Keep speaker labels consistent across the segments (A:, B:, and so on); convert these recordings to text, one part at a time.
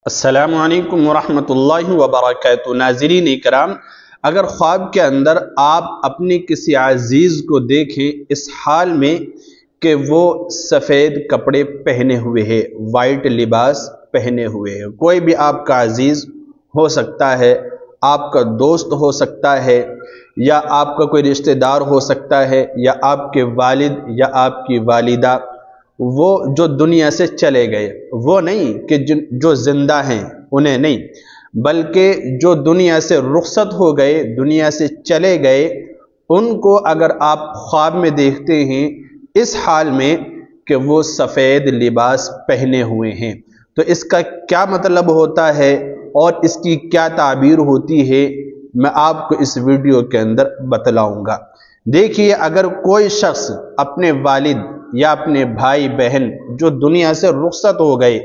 A: السلام علیکم ورحمۃ اللہ وبرکاتہ۔ ناظرین اکرام، اگر خواب کے اندر آپ اپنے کسی عزیز کو دیکھیں اس حال میں کہ وہ سفید کپڑے پہنے ہوئے ہے، وائٹ لباس پہنے ہوئے ہے، کوئی بھی آپ کا عزیز ہو سکتا ہے، آپ کا دوست ہو سکتا ہے، یا آپ کا کوئی رشتہ دار ہو سکتا ہے، یا آپ کے والد یا آپ کی والدہ، وہ جو دنیا سے چلے گئے، وہ نہیں کہ جو زندہ ہیں انہیں نہیں، بلکہ جو دنیا سے رخصت ہو گئے، دنیا سے چلے گئے، ان کو اگر آپ خواب میں دیکھتے ہیں اس حال میں کہ وہ سفید لباس پہنے ہوئے ہیں، تو اس کا کیا مطلب ہوتا ہے اور اس کی کیا تعبیر ہوتی ہے، میں آپ کو اس ویڈیو کے اندر بتلاؤں گا۔ دیکھیے، اگر کوئی شخص اپنے والد یا اپنے بھائی بہن جو دنیا سے رخصت ہو گئے،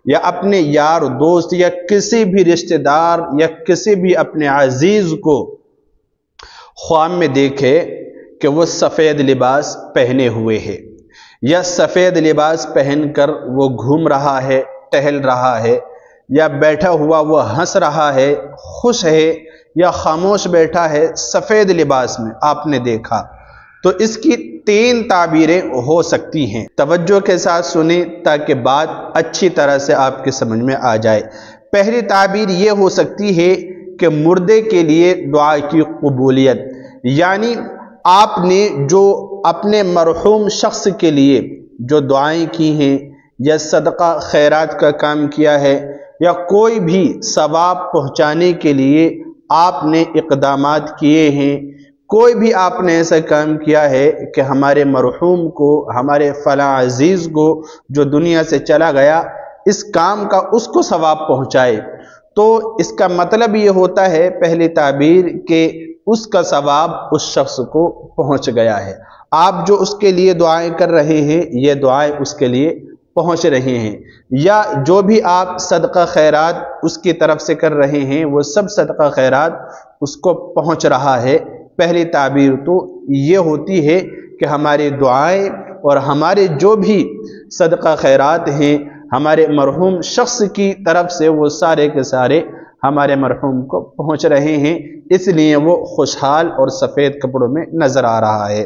A: یا اپنے یار دوست یا کسی بھی رشتہ دار یا کسی بھی اپنے عزیز کو خواب میں دیکھے کہ وہ سفید لباس پہنے ہوئے ہے، یا سفید لباس پہن کر وہ گھوم رہا ہے، ٹہل رہا ہے، یا بیٹھا ہوا وہ ہنس رہا ہے، خوش ہے، یا خاموش بیٹھا ہے سفید لباس میں آپ نے دیکھا، تو اس کی تین تعبیریں ہو سکتی ہیں۔ توجہ کے ساتھ سنیں تاکہ بات اچھی طرح سے آپ کے سمجھ میں آ جائے۔ پہلی تعبیر یہ ہو سکتی ہے کہ مردے کے لیے دعا کی قبولیت، یعنی آپ نے جو اپنے مرحوم شخص کے لیے جو دعائیں کی ہیں، یا صدقہ خیرات کا کام کیا ہے، یا کوئی بھی ثواب پہنچانے کے لیے آپ نے اقدامات کیے ہیں، کوئی بھی آپ نے ایسا کام کیا ہے کہ ہمارے مرحوم کو، ہمارے فلاں عزیز کو جو دنیا سے چلا گیا، اس کام کا اس کو ثواب پہنچائے، تو اس کا مطلب یہ ہوتا ہے پہلی تعبیر کہ اس کا ثواب اس شخص کو پہنچ گیا ہے۔ آپ جو اس کے لیے دعائیں کر رہے ہیں، یہ دعائیں اس کے لیے پہنچ رہے ہیں، یا جو بھی آپ صدقہ خیرات اس کی طرف سے کر رہے ہیں، وہ سب صدقہ خیرات اس کو پہنچ رہا ہے۔ پہلی تعبیر تو یہ ہوتی ہے کہ ہماری دعائیں اور ہمارے جو بھی صدقہ خیرات ہیں ہمارے مرحوم شخص کی طرف سے، وہ سارے کے سارے ہمارے مرحوم کو پہنچ رہے ہیں، اس لیے وہ خوشحال اور سفید کپڑوں میں نظر آ رہا ہے۔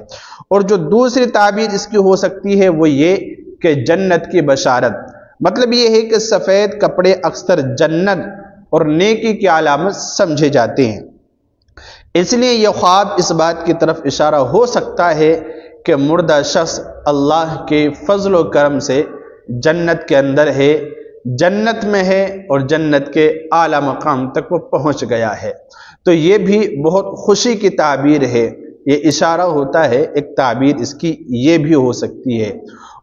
A: اور جو دوسری تعبیر اس کی ہو سکتی ہے وہ یہ کہ جنت کی بشارت، مطلب یہ ہے کہ سفید کپڑے اکثر جنت اور نیکی کی علامت سمجھے جاتے ہیں، اس لیے یہ خواب اس بات کی طرف اشارہ ہو سکتا ہے کہ مردہ شخص اللہ کے فضل و کرم سے جنت کے اندر ہے، جنت میں ہے، اور جنت کے اعلیٰ مقام تک وہ پہنچ گیا ہے، تو یہ بھی بہت خوشی کی تعبیر ہے، یہ اشارہ ہوتا ہے، ایک تعبیر اس کی یہ بھی ہو سکتی ہے۔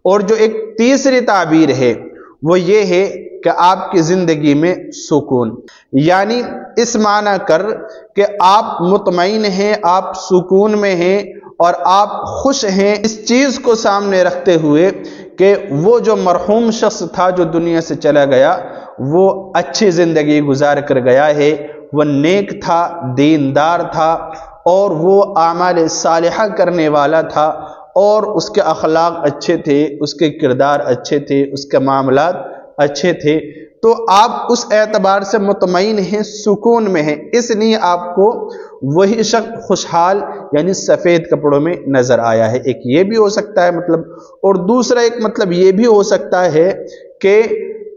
A: اور جو ایک تیسری تعبیر ہے وہ یہ ہے کہ آپ کی زندگی میں سکون، یعنی اس معنی کر کہ آپ مطمئن ہیں، آپ سکون میں ہیں اور آپ خوش ہیں، اس چیز کو سامنے رکھتے ہوئے کہ وہ جو مرحوم شخص تھا جو دنیا سے چلا گیا، وہ اچھی زندگی گزار کر گیا ہے، وہ نیک تھا، دیندار تھا، اور وہ اعمال صالحہ کرنے والا تھا، اور اس کے اخلاق اچھے تھے، اس کے کردار اچھے تھے، اس کے معاملات اچھے تھے، تو آپ اس اعتبار سے مطمئن ہیں، سکون میں ہیں، اس لیے آپ کو وہی شخص خوشحال یعنی سفید کپڑوں میں نظر آیا ہے۔ ایک یہ بھی ہو سکتا ہے مطلب، اور دوسرا ایک مطلب یہ بھی ہو سکتا ہے کہ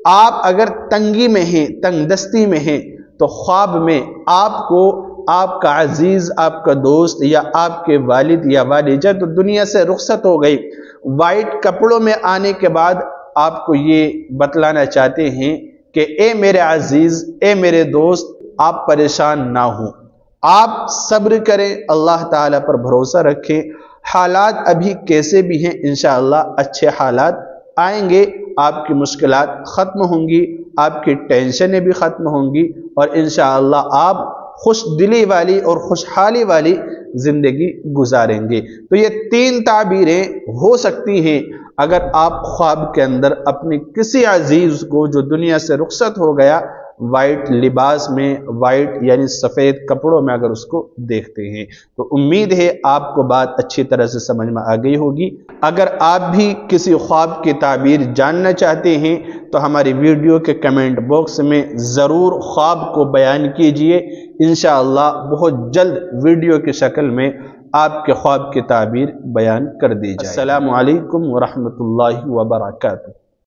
A: آپ اگر تنگی میں ہیں، تنگ دستی میں ہیں، تو خواب میں آپ کو آپ کا عزیز، آپ کا دوست، یا آپ کے والد یا والدہ تو دنیا سے رخصت ہو گئی، وائٹ کپڑوں میں آنے کے بعد آپ کو یہ بتلانا چاہتے ہیں کہ اے میرے عزیز، اے میرے دوست، آپ پریشان نہ ہوں، آپ صبر کریں، اللہ تعالیٰ پر بھروسہ رکھیں، حالات ابھی کیسے بھی ہیں انشاءاللہ اچھے حالات آئیں گے، آپ کی مشکلات ختم ہوں گی، آپ کی ٹینشنیں بھی ختم ہوں گی، اور انشاءاللہ آپ خوش دلی والی اور خوشحالی والی زندگی گزاریں گے۔ تو یہ تین تعبیریں ہو سکتی ہیں اگر آپ خواب کے اندر اپنے کسی عزیز کو جو دنیا سے رخصت ہو گیا وائٹ لباس میں، وائٹ یعنی سفید کپڑوں میں اگر اس کو دیکھتے ہیں۔ تو امید ہے آپ کو بات اچھی طرح سے سمجھ میں آ گئی ہوگی۔ اگر آپ بھی کسی خواب کی تعبیر جاننا چاہتے ہیں تو ہماری ویڈیو کے کمنٹ باکس میں ضرور خواب کو بیان کیجئے، انشاءاللہ بہت جلد ویڈیو کی شکل میں آپ کے خواب کی تعبیر بیان کر دی جائے۔ السلام علیکم ورحمۃ اللہ وبرکاتہ۔